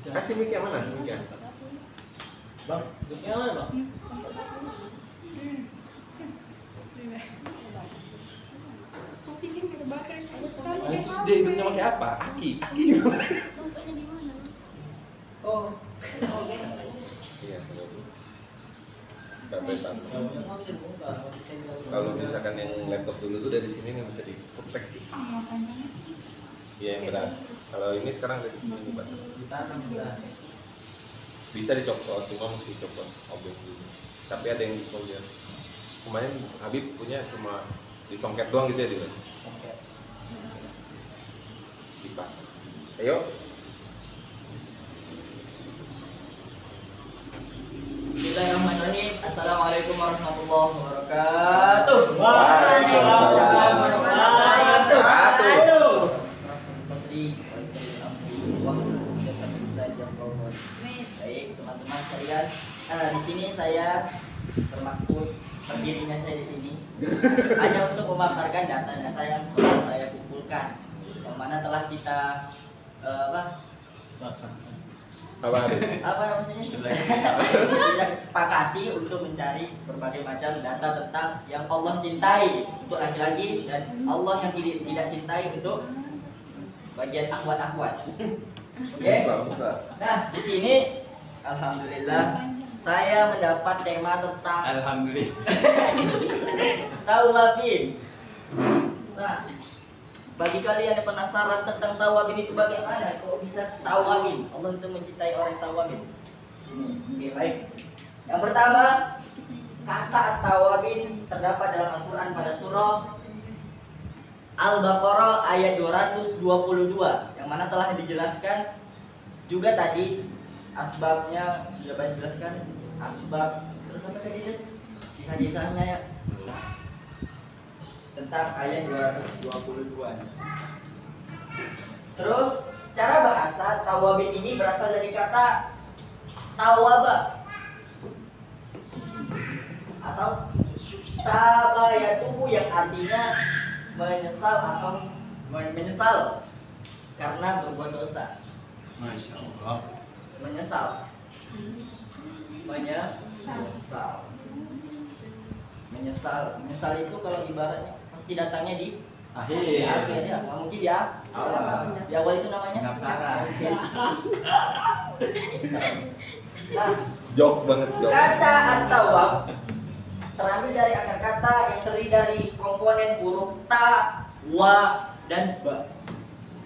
Kasih mic yang mana? Mic yang Bang, mic-nya mana, Bang? Terus dia hidungnya pakai apa? Aki juga. Oh. Iya. Kalau misalkan yang laptop dulu tuh dari sini nih bisa diputek gitu. Iya yang berat. Kalau ini sekarang saya kesini nih Pak. Bisa dicopot, cuma mesti copot objek dulu. Tapi ada yang disolder. Kemarin Habib punya cuma disongket doang gitu ya dia. Dipas. Ayo. Bismillahirrahmanirrahim. Assalamualaikum warahmatullahi wabarakatuh. Waalaikumsalam warahmatullahi wabarakatuh. Baik teman-teman sekalian, di sini saya bermaksud berdirinya saya di sini hanya untuk memaparkan data-data yang telah saya kumpulkan, yang mana telah kita Apa maksudnya? Kita sepakati untuk mencari berbagai macam data tentang yang Allah cintai untuk laki-laki dan Allah yang tidak cintai untuk bagian akhwat-akhwat. Oke. Nah, di sini alhamdulillah saya mendapat tema tentang Alhamdulillah. tawabin. Nah, bagi kalian yang penasaran tentang tawabin itu bagaimana? Kok bisa tawabin? Allah itu mencintai orang tawabin. Sini, oke baik. Yang pertama, kata tawabin terdapat dalam Al-Quran pada surah Al-Baqarah ayat 222, yang mana telah dijelaskan juga tadi asbabnya sudah banyak dijelaskan. Asbab terus apa tadi sih? Kisah-kisahnya ya. Tentang ayat 222. Terus secara bahasa tawabin ini berasal dari kata tawaba atau tabayatubu yang artinya menyesal atau menyesal karena berbuat dosa. Masya Allah. Menyesal. Menyesal itu kalau ibaratnya pasti datangnya di akhir ya, nggak mungkin ya. Di awal itu namanya nah, jok banget jok. kata at-tawab terambil dari akar kata yang terdiri dari komponen huruf ta, wa, dan ba.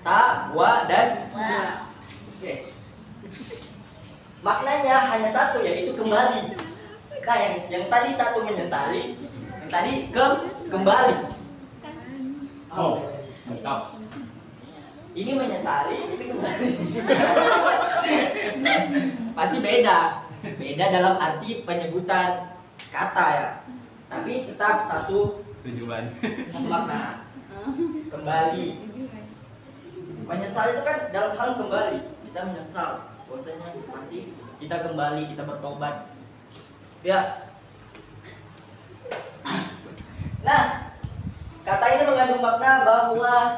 Ta, wa, dan ba. Oke. Maknanya hanya satu, yaitu kembali. Nah, yang tadi satu menyesali, yang tadi kembali. Oh, mantap. Ini menyesali, ini kembali. Pasti beda dalam arti penyebutan kata ya. Tapi tetap satu makna. Kembali. Menyesal itu kan dalam hal kembali. Kita menyesal, bahwasanya pasti kita kembali, kita bertobat. Ya. Nah, kata ini mengandung makna bahwa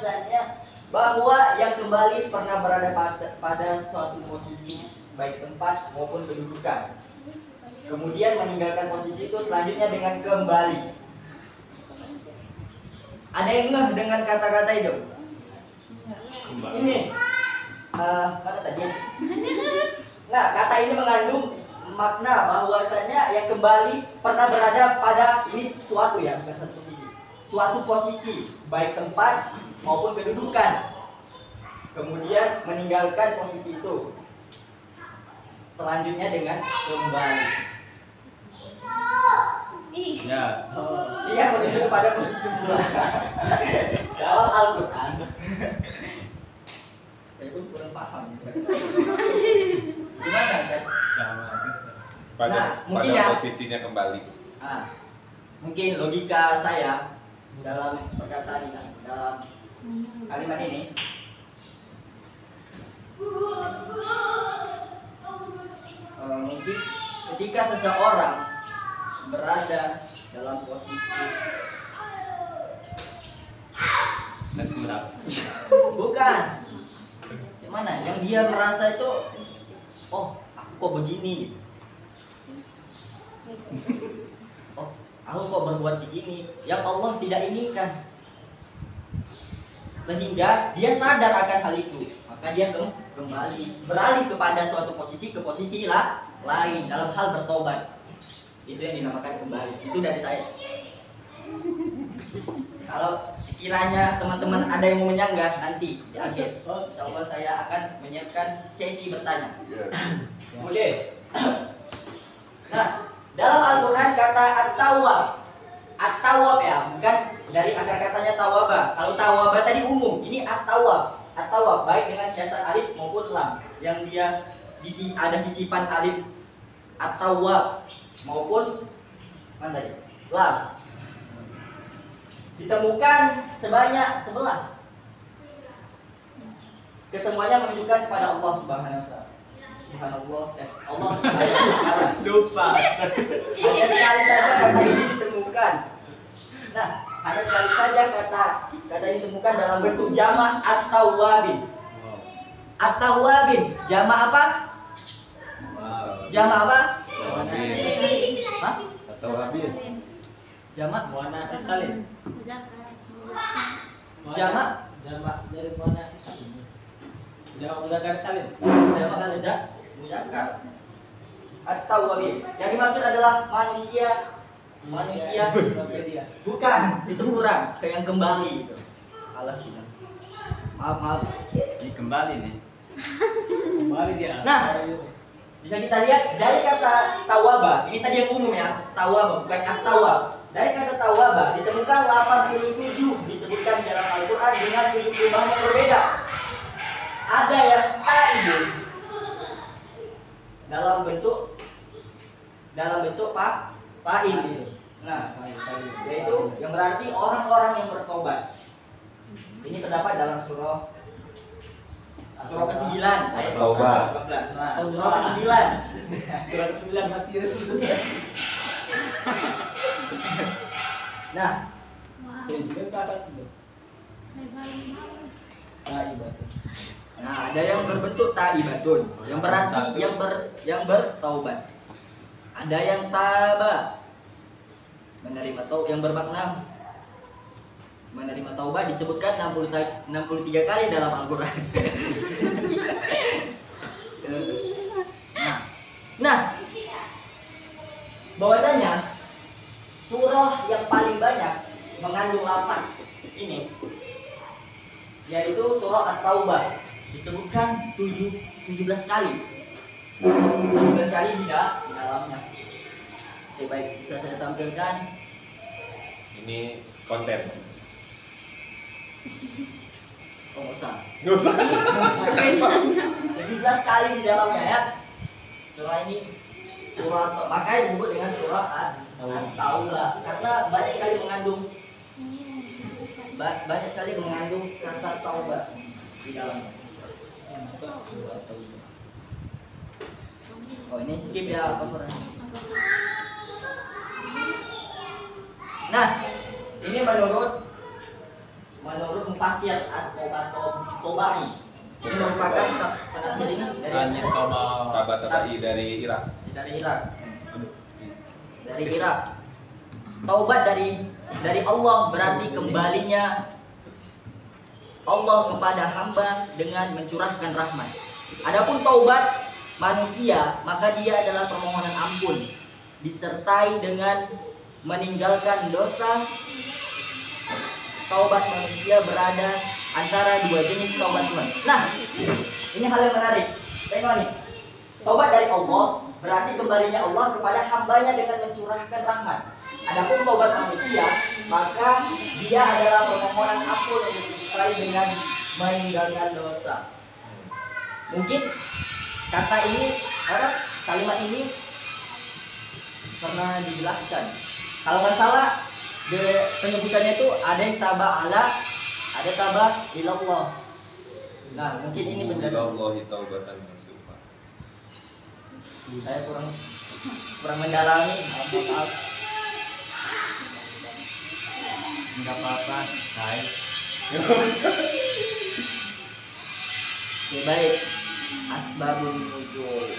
yang kembali pernah berada pada suatu posisi, baik tempat maupun kedudukan. Kemudian meninggalkan posisi itu selanjutnya dengan kembali. Ada yang ngeh dengan kata-kata itu? Ini mana tadi? Nah, kata ini mengandung makna bahwasanya yang kembali pernah berada pada ini suatu ya, bukan satu posisi. Suatu posisi, baik tempat maupun kedudukan. Kemudian meninggalkan posisi itu. Selanjutnya dengan kembali. Ya. Iya, menuju pada posisi semula. Dalam Al-Quran. Saya pun kurang paham. Gimana, Ustaz? Pada mungkin ya, posisinya kembali. Mungkin logika saya dalam perkataan ini, dalam kalimat ini, mungkin ketika seseorang berada dalam posisi bukan Yang mana? Yang dia merasa itu, oh aku kok begini, oh aku kok berbuat begini, yang Allah tidak inginkan, sehingga dia sadar akan hal itu, maka dia kembali beralih kepada suatu posisi ke posisi lain dalam hal bertobat. Itu yang dinamakan kembali. Itu dari saya. Kalau sekiranya teman-teman ada yang mau menyanggah nanti di akhir, insya Allah saya akan menyiapkan sesi bertanya. Boleh. Nah, dalam Al-Quran kata at-tawwab ya, bukan dari akar katanya tawaba. Kalau tawaba tadi umum, ini at-tawwab. At-tawwab baik dengan dasar alif maupun lam, yang dia ada sisipan alif at-tawwab maupun mana tadi? Lam. Ditemukan sebanyak 11. Kesemuanya menunjukkan kepada Allah Subhanahu wa taala. Subhanallah, Allah Subhanahu wa taala. Lupa. Hanya sekali saja kata ini ditemukan. Nah, hanya sekali saja kata ini ditemukan dalam bentuk jamak at-tawwabin. At-tawwabin, jamak apa? Jamak apa? Hah? Atau habis. Jamak Muannats salim. Jamak Jamak dari muannats salim. Jamak mudzakkar salim. jamak muzakkar. At-tawwabin. Yang dimaksud adalah manusia bukan, itu kurang, ke yang kembali itu. Alah kita. Maaf. Ini kembali nih. Kembali dia. Nah, bisa kita lihat dari kata tawaba. Ini tadi yang umum ya, tawaba bukan at-tawab. Dari kata tawaba ditemukan 87 disebutkan dalam Al-Quran dengan 7 perubahan yang berbeda. Ada yang taibun dalam bentuk fa'il. Nah, yaitu yang berarti orang-orang yang bertobat. Ini terdapat dalam surah ke-9 ayat Taubah. 14. Nah, surah ke-9. Surat 9 Matius. Nah, ada yang berbentuk taibatun, yang berarti yang bertaubat. Ada yang taba, menerima taubat, yang bermakna menerima taubat disebutkan 63 kali dalam Al-Qur'an. Nah, bahwasanya surah yang paling banyak mengandung lafaz ini yaitu surah At-Taubah, disebutkan 17 kali. 17 kali di dalamnya. Oke, baik, bisa saya tampilkan. Ini konten. Oh, nggak usah. Nggak usah. 17 kali di dalamnya ya. Surah ini makanya disebut dengan surah At-Taubah karena banyak sekali mengandung kata taubat di dalamnya. Oh, ini skip ya, Pak. Nah, ini menurut mufassir At-Tabai. Ini merupakan penafsir ini dari Tabai dari Irak. Dari Irak. Taubat dari Allah berarti kembalinya Allah kepada hamba dengan mencurahkan rahmat. Adapun taubat manusia, maka dia adalah permohonan ampun disertai dengan meninggalkan dosa. Taubat manusia berada antara dua jenis taubat Tuhan. Nah, ini hal yang menarik. Tengok nih. Taubat dari Allah berarti kembalinya Allah kepada hambanya dengan mencurahkan rahmat. Adapun taubat manusia, maka dia adalah permohonan ampun yang disertai dengan meninggalkan dosa. Mungkin kalimat ini pernah dijelaskan. Kalau nggak salah, penyebutannya itu ada yang tabah ala, ada tabah ilallah. Nah, mungkin ini penjelasan. Allahi taubatan nasuha. Saya kurang mendalami. Maaf. Enggak apa-apa, baik. Oke, baik. Asbabun nuzul.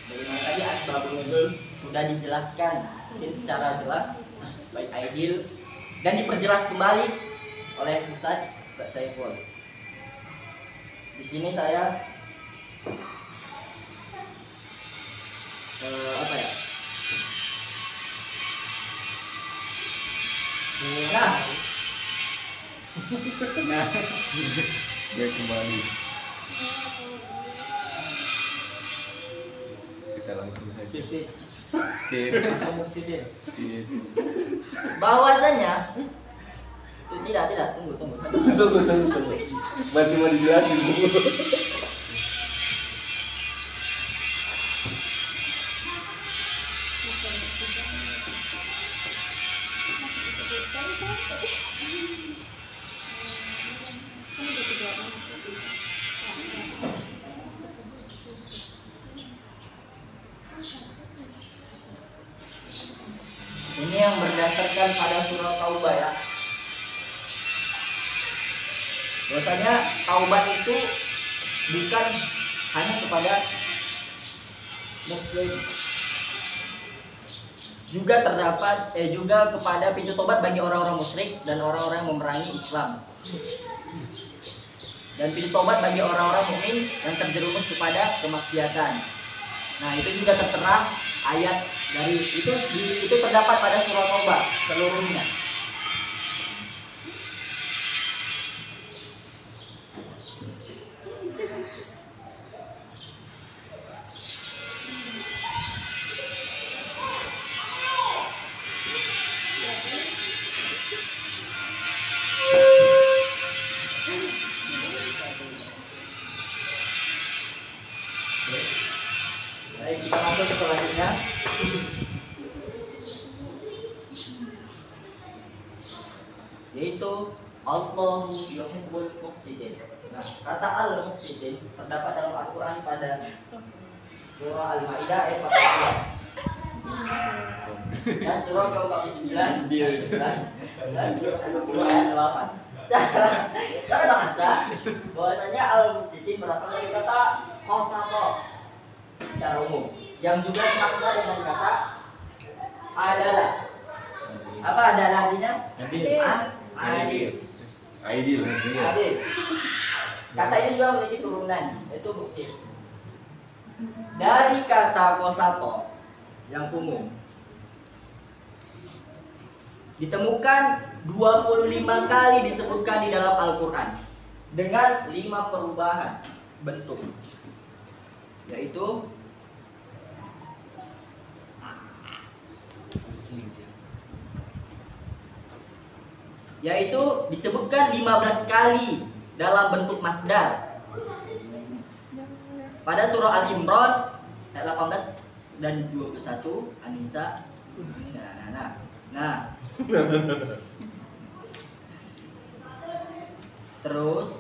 Bagaimana tadi asbabun nuzul sudah dijelaskan mungkin secara jelas baik Aidil dan diperjelas kembali oleh Ustaz Saiful. Di sini saya apa ya? Nah, Dia kembali. Kita langsung saja. Sip, sip. Sip. Langsung sip ya. Sip. bahwasanya itu tidak tunggu Tunggu. Masih mau dijelasin. ini yang berdasarkan pada surah Taubah ya. Biasanya taubat itu bukan hanya kepada muslim, juga terdapat juga kepada pintu tobat bagi orang-orang musyrik dan orang-orang yang memerangi Islam, dan pintu tobat bagi orang-orang mukmin yang terjerumus kepada kemaksiatan. Nah, itu juga tertera ayat dari itu terdapat pada surah Taubah seluruhnya. Baik, kita masuk ke selanjutnya. Yaitu Allahu yuhibbul muqsitin. Nah, kata al-muqsitin terdapat dalam Al-Quran pada surah Al-Maidah ayat 49 dan surah ke-49 dan surah ke-20 ayat 8. Secara bahasa, bahwasanya al-muqsitin berasal dari kata qasato secara umum, yang juga semakna dengan kata adalah. Apa adalah artinya? Adil. Adil. Aidil. Adil. Kata ini juga memiliki turunan, yaitu muqsit. Dari kata kosato yang umum ditemukan 25 kali disebutkan di dalam Al-Quran dengan 5 perubahan bentuk, yaitu disebutkan 15 kali dalam bentuk masdar pada surah Al-Imran ayat 18 dan 21, An-Nisa. Nah. Terus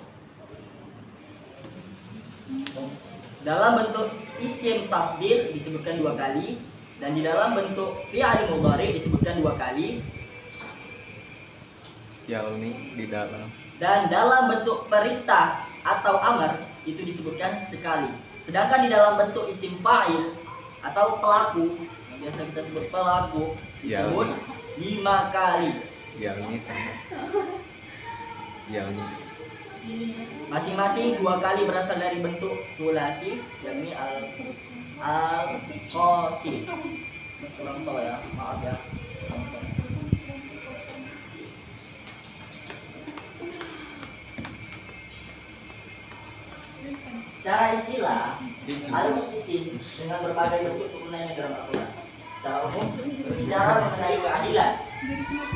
dalam bentuk isim tafdil disebutkan 2 kali, dan di dalam bentuk fi'il mudhari disebutkan 2 kali, Ya ini di dalam. dan dalam bentuk perintah atau amar itu disebutkan sekali. Sedangkan di dalam bentuk isim fa'il atau pelaku, yang biasa kita sebut pelaku, disebut 5 kali. Ya ini sama. Ya ini. Masing-masing 2 kali berasal dari bentuk sulasi, yakni al-qasim. Kurang tahu ya, maaf ya. Secara istilah, al-muqsitin dengan berbagai bentuk turunannya dalam Al-Quran secara umum berbicara mengenai keadilan,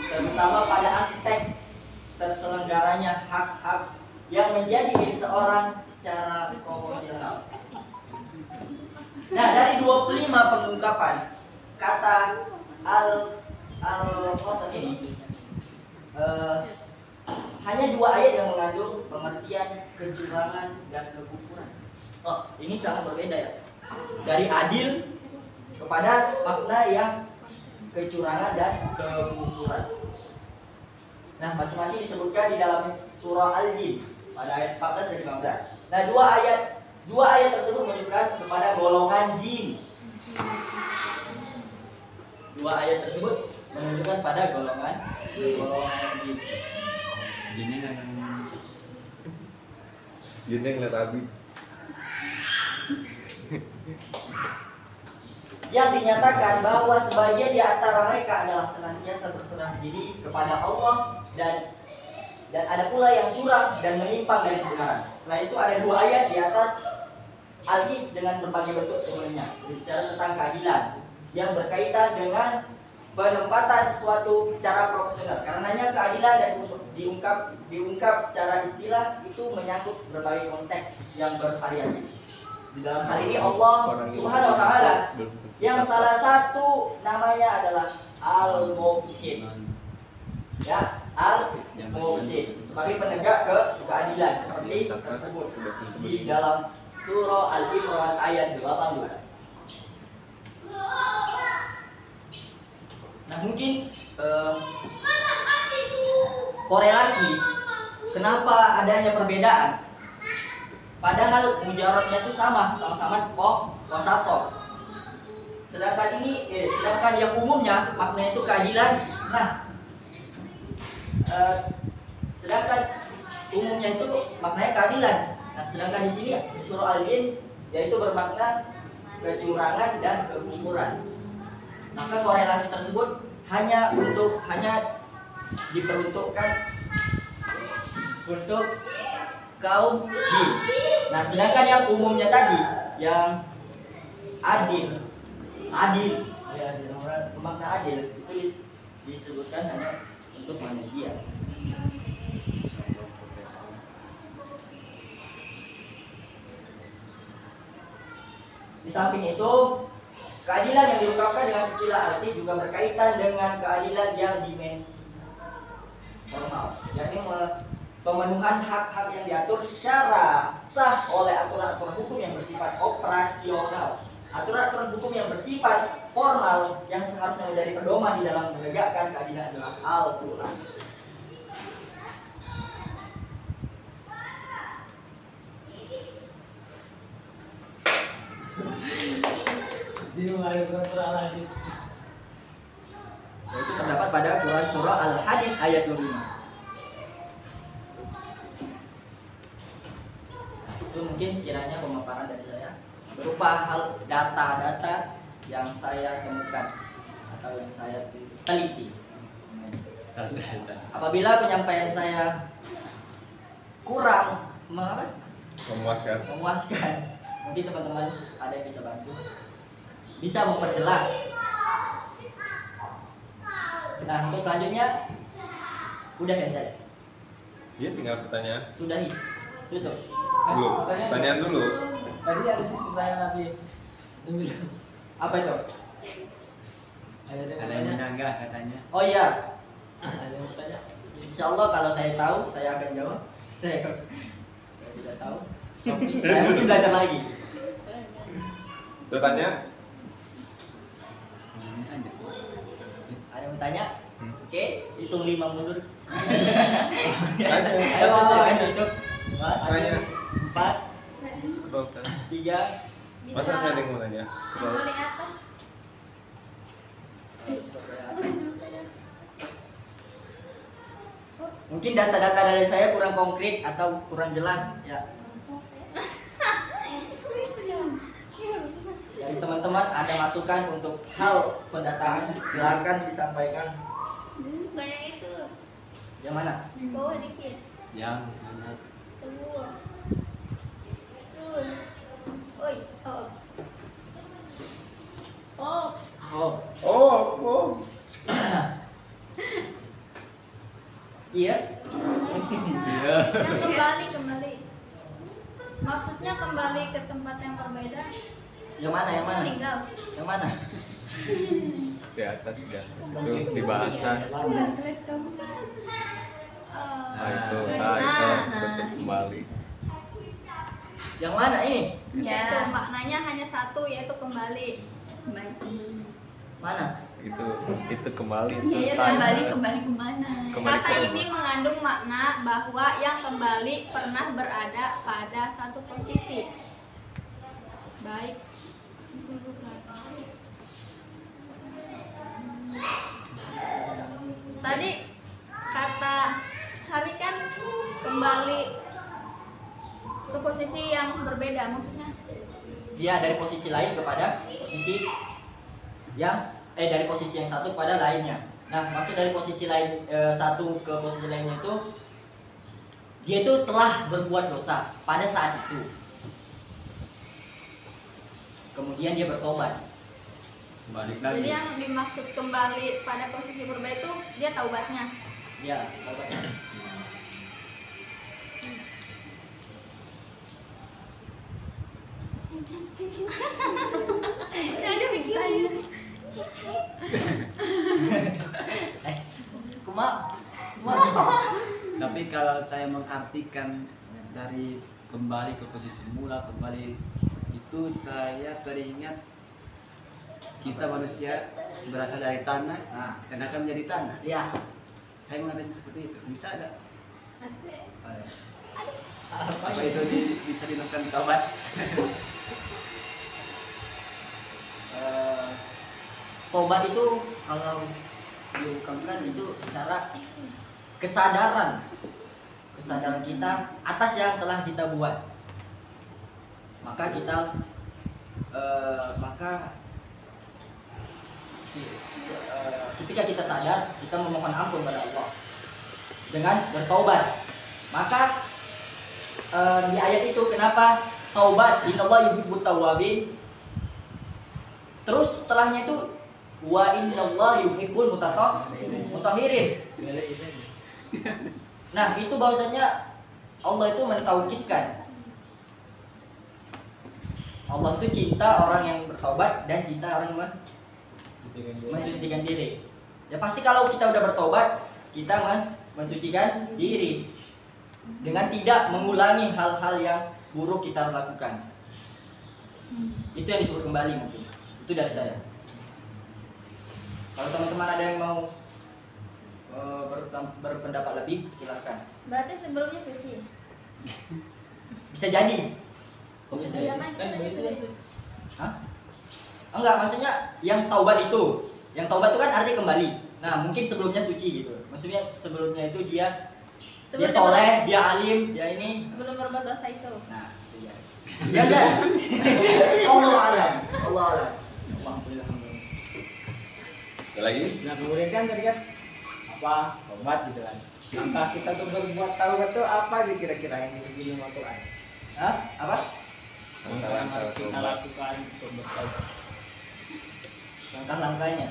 terutama pada aspek terselenggaranya hak-hak yang menjadi milik seorang secara proporsional. Nah, dari 25 pengungkapan kata al-qasam ini, hanya 2 ayat yang mengandung pengertian kecurangan dan kekufuran. Oh, ini sangat berbeda ya. Dari adil kepada makna yang kecurangan dan kekufuran. Nah, masing-masing disebutkan di dalam surah Al-Jin pada ayat 14 dan 15. Nah, dua ayat tersebut menunjukkan kepada golongan jin. Dua ayat tersebut menunjukkan pada golongan jin. Jinnya yang Jinnya ngeliat Abi. Yang dinyatakan bahwa sebagian di antara mereka adalah senantiasa berserah diri kepada Allah dan ada pula yang curang dan menyimpang dari kebenaran. Selain itu ada dua ayat di atas Al-Is dengan berbagai bentuk turunannya berbicara tentang keadilan yang berkaitan dengan penempatan sesuatu secara proporsional. Karenanya keadilan dan diungkap secara istilah itu menyangkut berbagai konteks yang bervariasi. Di dalam hal ini Allah Subhanahu wa taala yang salah satu namanya adalah Al-Muqsit. Ya, Al-Muqsit sebagai penegak keadilan seperti tersebut di dalam surah Al-Imran ayat 18. Nah, mungkin korelasi kenapa adanya perbedaan, padahal mujarotnya itu sama-sama kosator. Sedangkan yang umumnya maknanya itu keadilan. Nah, sedangkan umumnya itu maknanya keadilan. Nah, sedangkan di sini di surah Al-Jin yaitu bermakna kecurangan dan kekufuran. Maka korelasi tersebut hanya diperuntukkan untuk kaum jin. Nah, sedangkan yang umumnya tadi yang adil, ya, makna adil itu disebutkan hanya untuk manusia. Di samping itu, keadilan yang diungkapkan dengan istilah arti juga berkaitan dengan keadilan yang dimensi formal, yakni pemenuhan hak-hak yang diatur secara sah oleh aturan-aturan hukum yang bersifat operasional. Aturan-aturan hukum yang bersifat formal yang seharusnya menjadi pedoman di dalam menegakkan keadilan adalah Al-Quran. Itu terdapat pada Quran surah Al-Hadid ayat 25. Itu mungkin sekiranya pemaparan dari saya berupa hal data-data yang saya temukan atau yang saya teliti. Apabila penyampaian saya kurang Memuaskan. mungkin teman-teman ada yang bisa bantu, bisa memperjelas. Nah, untuk selanjutnya udah ya saya. Iya, tinggal pertanyaan. Sudahi. Tutup. Belum. Pertanyaan dulu. Tadi ada sih pertanyaan tapi Apa itu? Ada yang menyanggah katanya. Oh iya. ada yang bertanya. Insya Allah kalau saya tahu saya akan jawab. Saya tidak tahu. Saya mungkin belajar lagi. Tuh tanya. Ada yang bertanya? Oke, hitung 5 mundur. Tanya. Ayo, ayo hitung. Tanya. 4, Scroll kan. 3. Masa nggak ada yang mau nanya? Balik atas. Mungkin data-data dari saya kurang konkret atau kurang jelas ya. Dari teman-teman ada masukan untuk hal pendataan, silakan disampaikan. Banyak itu. Yang mana? Bawah dikit. Yang mana? Terus. Oi. Oh. Oh. Iya. Yang kembali. Maksudnya kembali ke tempat yang berbeda. Yang mana? Meninggal. Yang mana? Di atas. Itu di bahasa. Lihat kamu. Itu kembali. Yang mana ini? Ya. Itu maknanya hanya satu, yaitu kembali. Baik. Mana? itu kembali itu Iya, kembali kemana? Kembali Kata ke ini rumah. mengandung makna bahwa yang kembali pernah berada pada satu posisi. Baik. Tadi kata Hari kan kembali ke posisi yang berbeda, maksudnya Dia dari posisi lain kepada posisi yang dari posisi yang satu kepada lainnya. Nah, maksud dari posisi lain satu ke posisi lainnya itu dia itu telah berbuat dosa pada saat itu. Kemudian dia bertobat. Balik jadi lagi. yang dimaksud kembali pada posisi berbeda itu dia taubatnya. Ya, tobatnya. Ada pikiran. Kuma. Tapi kalau saya mengartikan dari kembali ke posisi mula, kembali itu saya teringat kita manusia berasal dari tanah, dan akan menjadi tanah. Ya. Saya mengartikan seperti itu. Bisa nggak? Apa itu bisa dilakukan taubat? Tobat itu kalau diungkapkan itu secara kesadaran kita atas yang telah kita buat, maka kita ketika kita sadar, kita memohon ampun pada Allah dengan bertaubat. Maka di ayat itu kenapa taubat, innallaha yuhibbut tawwabin, terus setelahnya itu wa innallaha yuhibbul mutatahhirin. Nah, itu bahwasanya Allah itu mentaukidkan. Allah itu cinta orang yang bertobat dan cinta orang yang mensucikan diri. Ya pasti kalau kita udah bertobat, kita mensucikan diri dengan tidak mengulangi hal-hal yang buruk kita lakukan. Itu yang disebut kembali mungkin. Itu dari saya. Kalau teman-teman ada yang mau berpendapat lebih, silakan. Berarti sebelumnya suci. Bisa jadi. Iya kan? Kan begitu kan. Hah? Enggak, maksudnya yang taubat itu. Yang taubat itu kan artinya kembali. Nah, mungkin sebelumnya suci gitu. Maksudnya sebelumnya itu dia soleh, dia alim, dia ini. Sebelum berbuat dosa itu. Nah, iya. Biasa. Allah alam. Allah alam. Alhamdulillah. Ada lagi? Nah kemudian kan tadi kan apa taubat gitu kan. Langkah kita untuk berbuat taubat itu apa gitu kira-kira yang dibimbing Al-Quran? Hah? Apa? Langkah yang harus kita lakukan untuk bertaubat. Langkah-langkahnya.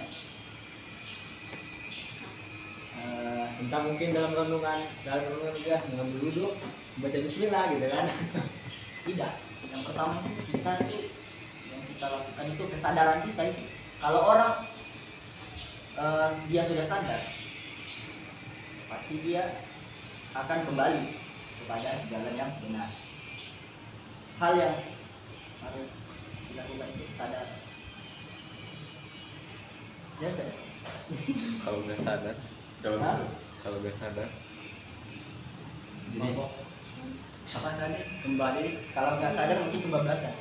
Entah mungkin dalam renungan dia mengambil wudhu, baca bismillah gitu kan. Tidak. Yang pertama itu kita yang kita lakukan itu kesadaran kita itu. Kalau orang dia sudah sadar, pasti dia akan kembali kepada jalan yang benar. Hal yang harus dilakukan itu kesadaran. Biasa. Kalau nggak sadar, Hah? kalau nggak sadar, Jadi Apa tadi? kembali Kalau nggak sadar mungkin kebablasan.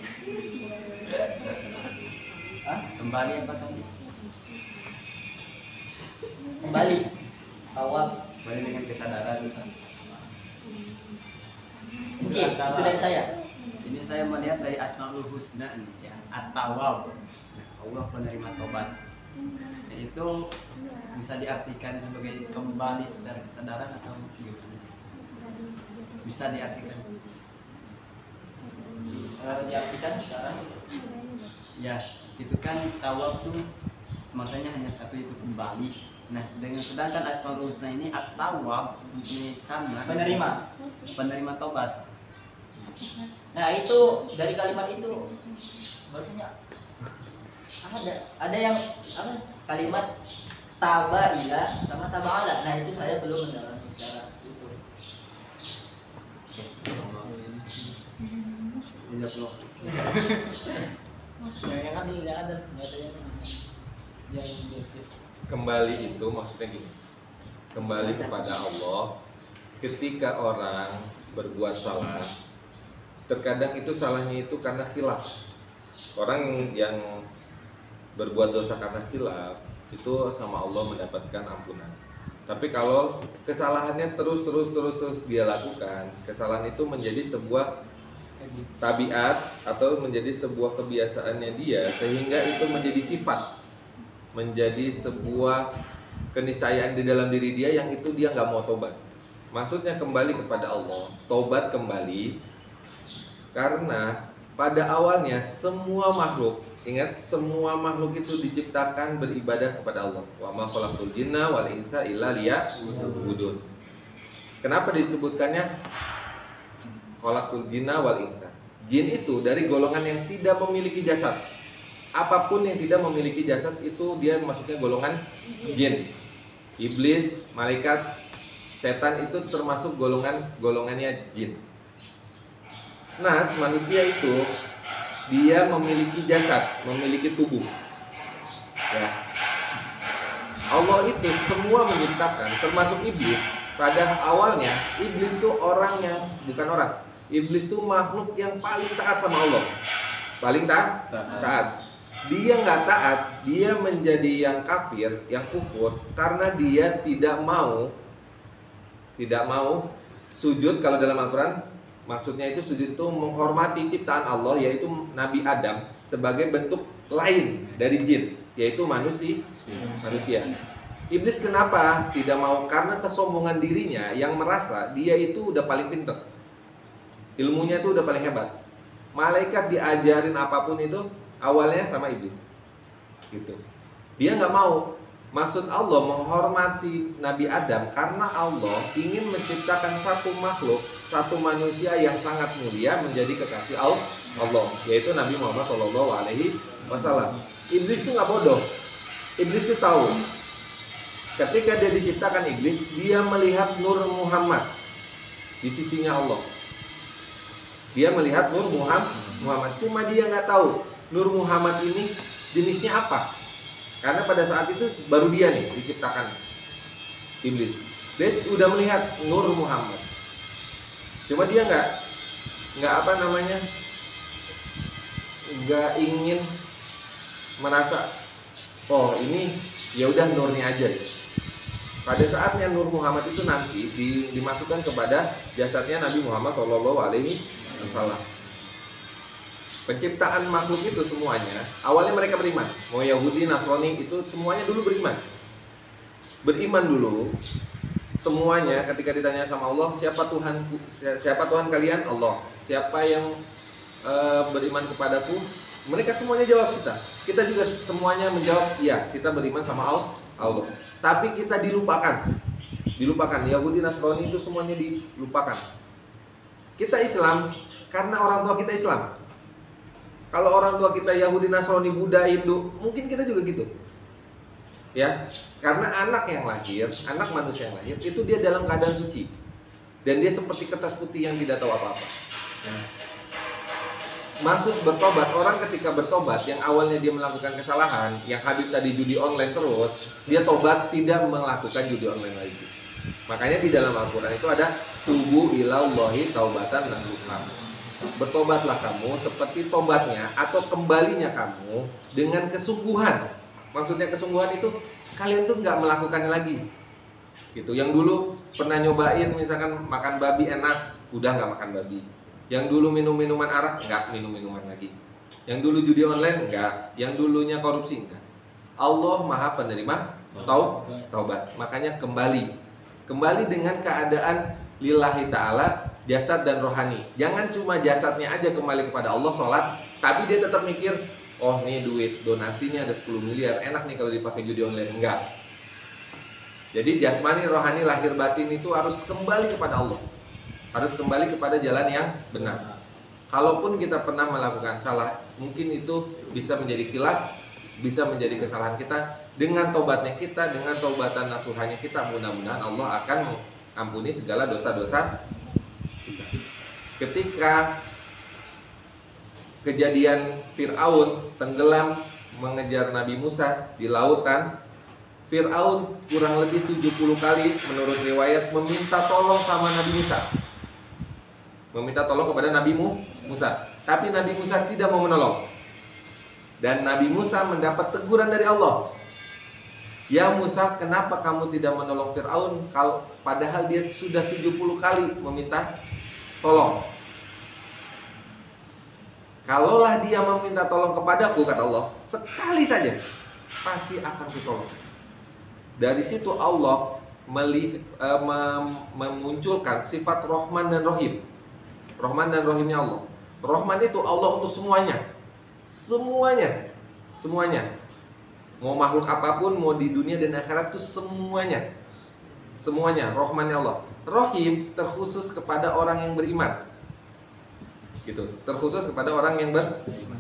Hah? kembali apa tadi? Kembali awal. Kembali dengan kesadaran. Oke, itu dari saya. Ini saya melihat dari Asmaul Husna nih ya, At-Tawwab. Nah, Allah penerima tobat. Nah, itu bisa diartikan sebagai kembali secara kesadaran atau gimana? Bisa diartikan. Diartikan secara Ya, itu kan tawab tuh makanya hanya satu itu kembali. Nah, dengan sedangkan Asmaul Husna ini At-Tawwab ini sama penerima tobat. Nah itu dari kalimat itu bahasanya ada yang apa kalimat tabaila sama tabala. Nah itu saya belum mendalami secara itu. Yang kan tidak ada, nggak ada yang Kembali itu maksudnya gini, kembali kepada Allah. Ketika orang berbuat salah, terkadang itu salahnya itu karena khilaf. Orang yang berbuat dosa karena khilaf itu sama Allah mendapatkan ampunan. Tapi kalau kesalahannya terus dia lakukan, kesalahan itu menjadi sebuah tabiat atau menjadi sebuah kebiasaannya dia, sehingga itu menjadi sifat, menjadi sebuah keniscayaan di dalam diri dia yang itu dia nggak mau tobat. Maksudnya kembali kepada Allah, tobat kembali, karena pada awalnya semua makhluk, ingat, semua makhluk itu diciptakan beribadah kepada Allah. Wa ma khalaqtul jinna wal insa illa liya'budun. Kenapa disebutkannya khalaqtul jinna wal insa? Jin itu dari golongan yang tidak memiliki jasad. Apapun yang tidak memiliki jasad itu dia masuknya golongan jin. Iblis, malaikat, setan itu termasuk golongannya jin. Nas, manusia itu dia memiliki jasad, memiliki tubuh. Ya. Allah itu semua menciptakan, termasuk iblis. Pada awalnya iblis itu orang yang bukan orang. Iblis itu makhluk yang paling taat sama Allah. Paling taat. Dia nggak taat, dia menjadi yang kafir, yang kufur karena dia tidak mau sujud. Kalau dalam Al-Quran maksudnya itu sujud itu menghormati ciptaan Allah, yaitu Nabi Adam, sebagai bentuk lain dari jin, yaitu manusia. Iblis kenapa tidak mau? Karena kesombongan dirinya yang merasa dia itu udah paling pinter, ilmunya itu udah paling hebat. Malaikat diajarin apapun itu awalnya sama iblis, gitu. Dia nggak mau. Maksud Allah menghormati Nabi Adam karena Allah ingin menciptakan satu makhluk, satu manusia yang sangat mulia menjadi kekasih Allah, yaitu Nabi Muhammad SAW. Iblis itu nggak bodoh. Iblis itu tahu. Ketika dia diciptakan iblis, dia melihat nur Muhammad di sisinya Allah. Dia melihat nur Muhammad. Cuma dia nggak tahu nur Muhammad ini jenisnya apa. Karena pada saat itu baru dia nih diciptakan iblis. Dia udah melihat nur Muhammad. Cuma dia nggak ingin merasa, oh ini ya udah nurnya aja. Pada saatnya nur Muhammad itu nanti dimasukkan kepada jasadnya Nabi Muhammad SAW. Penciptaan makhluk itu semuanya awalnya mereka beriman. Mau Yahudi, Nasrani itu semuanya dulu beriman dulu. Semuanya ketika ditanya sama Allah, siapa Tuhan kalian? Allah. Siapa yang beriman kepadaku? Mereka semuanya jawab kita. Kita juga semuanya menjawab, iya, kita beriman sama Allah. Tapi kita dilupakan. Yahudi, Nasrani itu semuanya dilupakan. Kita Islam karena orang tua kita Islam. Kalau orang tua kita Yahudi, Nasrani, Buddha, Hindu, mungkin kita juga gitu. Ya, karena anak manusia yang lahir itu dia dalam keadaan suci. Dan dia seperti kertas putih yang tidak tahu apa-apa. Maksud bertobat, orang ketika bertobat yang awalnya dia melakukan kesalahan, yang Habib tadi judi online terus, dia tobat tidak melakukan judi online lagi. Makanya di dalam Al-Quran itu ada tubu ilallahi taubatan nasuha. Bertobatlah kamu seperti tobatnya atau kembalinya kamu dengan kesungguhan. Maksudnya kesungguhan itu kalian tuh nggak melakukannya lagi, gitu. Yang dulu pernah nyobain misalkan makan babi enak, udah nggak makan babi. Yang dulu minum minuman arak, nggak minum minuman lagi. Yang dulu judi online, nggak. Yang dulunya korupsi, nggak. Allah Maha Penerima taubat. Makanya kembali dengan keadaan lillahi ta'ala, jasad dan rohani. Jangan cuma jasadnya aja kembali kepada Allah, sholat, tapi dia tetap mikir, oh nih duit donasinya ada 10 miliar, enak nih kalau dipakai judi online. Enggak. Jadi jasmani, rohani, lahir batin itu harus kembali kepada Allah, harus kembali kepada jalan yang benar. Kalaupun kita pernah melakukan salah, mungkin itu bisa menjadi khilaf, bisa menjadi kesalahan kita. Dengan tobatnya kita, dengan taubatan nasuhanya kita, mudah-mudahan Allah akan mengampuni segala dosa-dosa. Ketika kejadian Fir'aun tenggelam mengejar Nabi Musa di lautan, Fir'aun kurang lebih 70 kali menurut riwayat meminta tolong sama Nabi Musa. Meminta tolong kepada Nabi Musa. Tapi Nabi Musa tidak mau menolong. Dan Nabi Musa mendapat teguran dari Allah. Ya Musa, kenapa kamu tidak menolong Fir'aun kalau padahal dia sudah 70 kali meminta tolong? Kalaulah dia meminta tolong kepadaku, kata Allah, sekali saja pasti akan kutolong. Dari situ Allah memunculkan sifat Rahman dan Rahim. Rahman dan Rahimnya Allah. Rahman itu Allah untuk semuanya. Semuanya. Mau makhluk apapun, mau di dunia dan akhirat itu semuanya. Rahmannya Allah. Rahim terkhusus kepada orang yang beriman. Gitu. Terkhusus kepada orang yang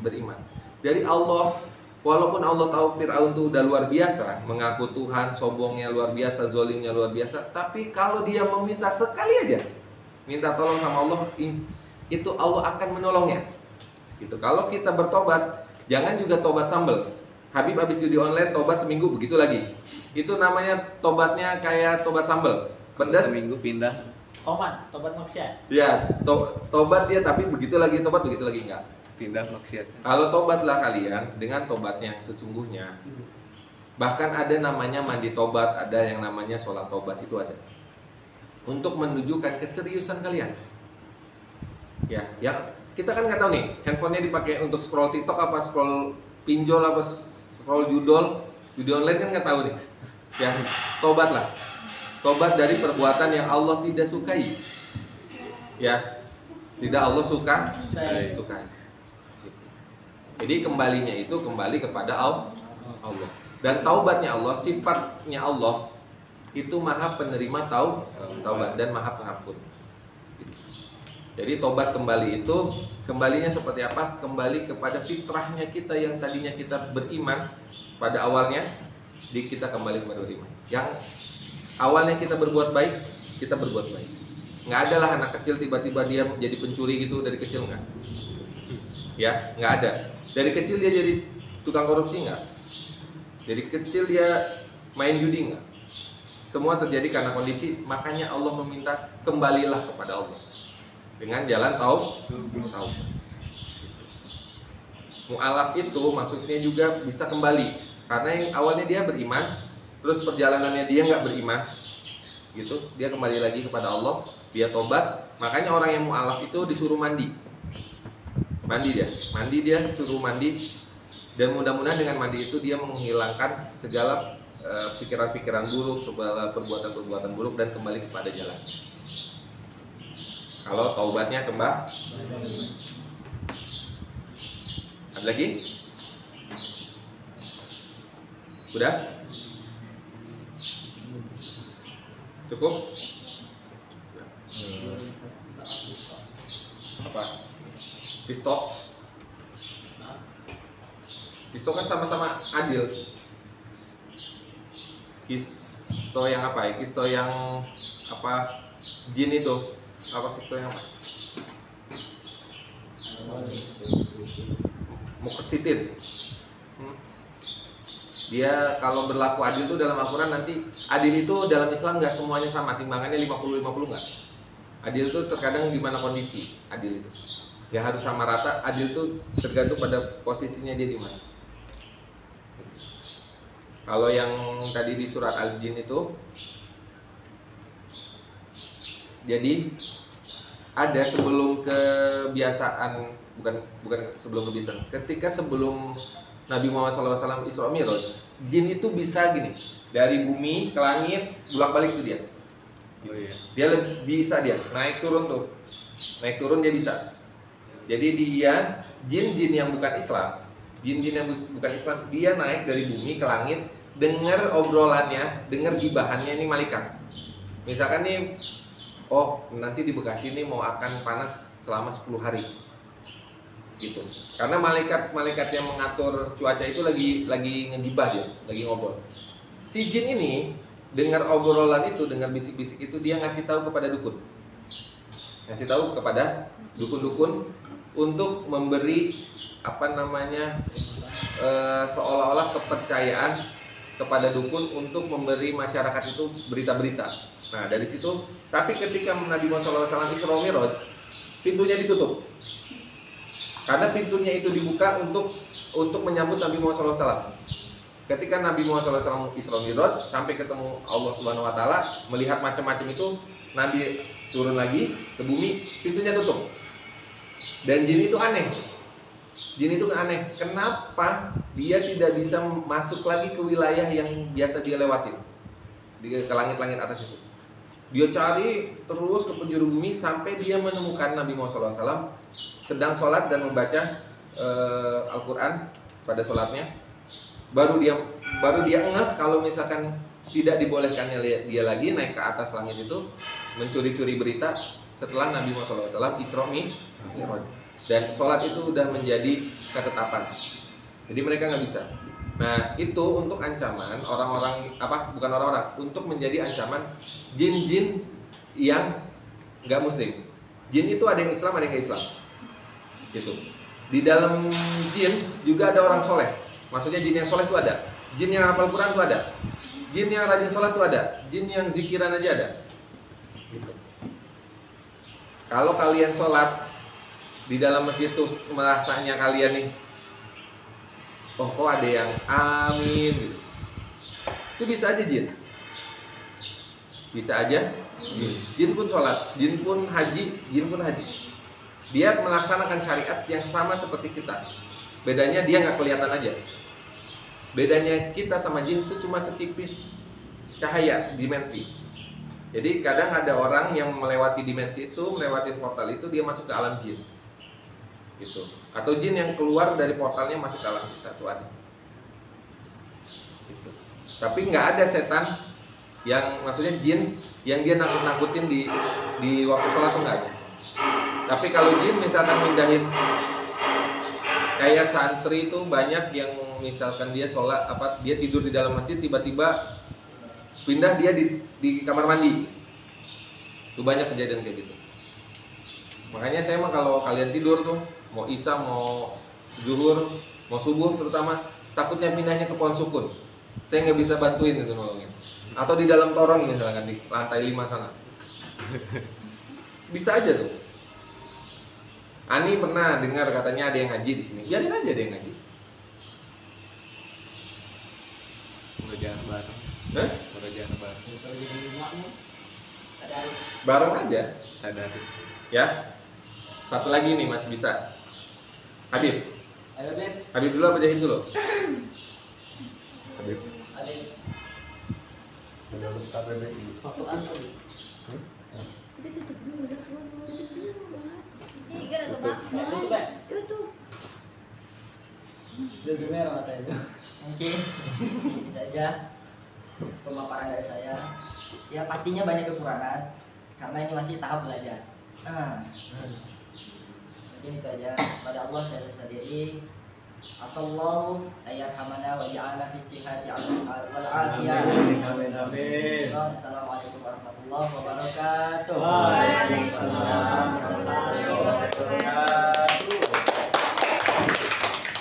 beriman. Jadi Allah, walaupun Allah tahu Fir'aun itu udah luar biasa, mengaku Tuhan, sombongnya luar biasa, zolimnya luar biasa, tapi kalau dia meminta sekali aja, minta tolong sama Allah, itu Allah akan menolongnya. Gitu. Kalau kita bertobat, jangan juga tobat sambel. Habib habis judi online, tobat seminggu, begitu lagi. Itu namanya tobatnya kayak tobat sambel. Pedas. Seminggu pindah. Oman, tobat maksiat. Ya, tobat dia tapi begitu lagi tobat, begitu lagi enggak. Pindah maksiat. Kalau tobatlah kalian dengan tobatnya yang sesungguhnya. Bahkan ada namanya mandi tobat, ada yang namanya sholat tobat, itu ada. Untuk menunjukkan keseriusan kalian. Ya, kita kan nggak tahu nih, handphonenya dipakai untuk scroll TikTok apa scroll pinjol apa scroll judi online kan nggak tahu nih. Ya, tobatlah. Tobat dari perbuatan yang Allah tidak sukai. Ya, tidak Allah sukai. Jadi kembalinya itu kembali kepada Allah. Dan taubatnya Allah, sifatnya Allah itu maha penerima taubat dan maha pengampun. Jadi tobat kembali itu kembalinya seperti apa? Kembali kepada fitrahnya kita yang tadinya kita beriman pada awalnya, kita kembali kepada beriman. Yang awalnya kita berbuat baik, kita berbuat baik. Nggak ada lah anak kecil tiba-tiba dia jadi pencuri gitu dari kecil, nggak. Ya, nggak ada. Dari kecil dia jadi tukang korupsi, nggak. Dari kecil dia main judi, nggak. Semua terjadi karena kondisi. Makanya Allah meminta kembalilah kepada Allah dengan jalan taubat. Mu'alaf itu maksudnya juga bisa kembali karena yang awalnya dia beriman, terus perjalanannya dia nggak beriman, gitu. Dia kembali lagi kepada Allah, dia tobat. Makanya orang yang mu'alaf itu disuruh mandi dia suruh mandi, dan mudah-mudahan dengan mandi itu dia menghilangkan segala pikiran-pikiran buruk, segala perbuatan-perbuatan buruk dan kembali kepada jalan. Kalau taubatnya kembali. Ada lagi? Udah? Cukup? Apa? Pisto kan sama-sama adil. Pisto yang apa ya? Pisto yang apa? Jin itu apa? Pisto yang apa? Muqsitin. Dia kalau berlaku adil itu dalam Al-Quran nanti adil itu dalam Islam nggak semuanya sama, timbangannya 50-50 nggak. Adil itu terkadang di mana kondisi adil itu. Ya harus sama rata, adil itu tergantung pada posisinya dia di mana. Kalau yang tadi di surat Al-Jin itu, jadi ada sebelum kebiasaan, bukan sebelum kebiasaan, ketika sebelum Nabi Muhammad SAW Isra Mi'raj, jin itu bisa gini, dari bumi ke langit bolak-balik itu dia. Oh iya. Dia bisa naik turun dia bisa. Jadi dia jin-jin yang bukan Islam, dia naik dari bumi ke langit, dengar obrolannya, dengar gibahannya ini malaikat. Misalkan nih, oh nanti di Bekasi ini mau akan panas selama 10 hari. Gitu. Karena malaikat yang mengatur cuaca itu lagi ngegibah dia, lagi ngobrol. Si jin ini dengar obrolan itu, dengar bisik-bisik itu, dia ngasih tahu kepada dukun. Ngasih tahu kepada dukun-dukun untuk memberi seolah-olah kepercayaan kepada dukun untuk memberi masyarakat itu berita-berita. Nah dari situ, tapi ketika Nabi Muhammad SAW Isra Mi'raj, pintunya ditutup. Karena pintunya itu dibuka untuk menyambut Nabi Muhammad SAW. Ketika Nabi Muhammad SAW Isra Mi'raj sampai ketemu Allah Subhanahu Wa Taala, melihat macam-macam itu, Nabi turun lagi ke bumi, pintunya tutup. Dan jin itu aneh. Jin itu aneh. Kenapa dia tidak bisa masuk lagi ke wilayah yang biasa dia lewatin, ke langit-langit atas itu? Dia cari terus ke penjuru bumi sampai dia menemukan Nabi Muhammad SAW sedang sholat dan membaca Al-Quran pada sholatnya. Baru dia ngeh kalau misalkan tidak dibolehkannya dia lagi naik ke atas langit itu mencuri-curi berita setelah Nabi Muhammad SAW Isra Mi'raj. Dan sholat itu udah menjadi ketetapan. Jadi mereka nggak bisa. Nah itu untuk ancaman orang-orang bukan orang-orang, untuk menjadi ancaman jin-jin yang nggak muslim. Jin itu ada yang Islam, ada yang nggak Islam. Gitu. Di dalam jin juga ada orang soleh. Maksudnya jin yang soleh itu ada. Jin yang hafal Quran itu ada. Jin yang rajin sholat itu ada. Jin yang zikiran aja ada. Gitu. Kalau kalian sholat di dalam masjid tuh merasanya kalian nih, oh kok ada yang amin gitu. Itu bisa aja jin. Bisa aja jin. Jin pun sholat, jin pun haji, jin pun haji. Dia melaksanakan syariat yang sama seperti kita. Bedanya dia nggak kelihatan aja. Bedanya kita sama jin itu cuma setipis cahaya dimensi. Jadi kadang ada orang yang melewati dimensi itu, melewati portal itu, dia masuk ke alam jin. Gitu. Atau jin yang keluar dari portalnya masuk ke alam kita tuh ada. Gitu. Tapi nggak ada setan yang maksudnya jin yang dia nakut-nakutin di waktu sholat tuh nggak ada. Tapi kalau jin misalkan mindahin, kayak santri itu banyak yang misalkan dia sholat dia tidur di dalam masjid, tiba-tiba pindah dia di kamar mandi. Itu banyak kejadian kayak gitu. Makanya saya mah kalau kalian tidur tuh, mau isya, mau zuhur, mau subuh terutama, takutnya pindahnya ke pohon sukun. Saya nggak bisa bantuin itu nolongin. Atau di dalam toron misalkan di lantai 5 sana. Bisa aja tuh. Ani pernah dengar katanya ada yang ngaji di sini. Biarin aja ada yang ngaji. Kerjaan bareng. Hah? Kerjaan bareng. Bareng aja. Ada. Ya. Satu lagi nih masih bisa. Habib. Ayo Beb. Habib dulu apa Jahid dulu? Habib. Adit. Udah lupa BBI. Al-Quran tuh. Itu tutup dulu, udah keluar dulu. Ini gara Tutup. Tutup, Beb. Tutup. Udah gimana kata itu? Mungkin ini saja pemaparan dari saya. Ya pastinya banyak kekurangan karena ini masih tahap belajar. Mungkin itu aja. Pada Allah saya diri. Asallahu ayyarhamana wa ja'alna fi sihhati wal afiyah. Amin. Assalamualaikum warahmatullahi wabarakatuh.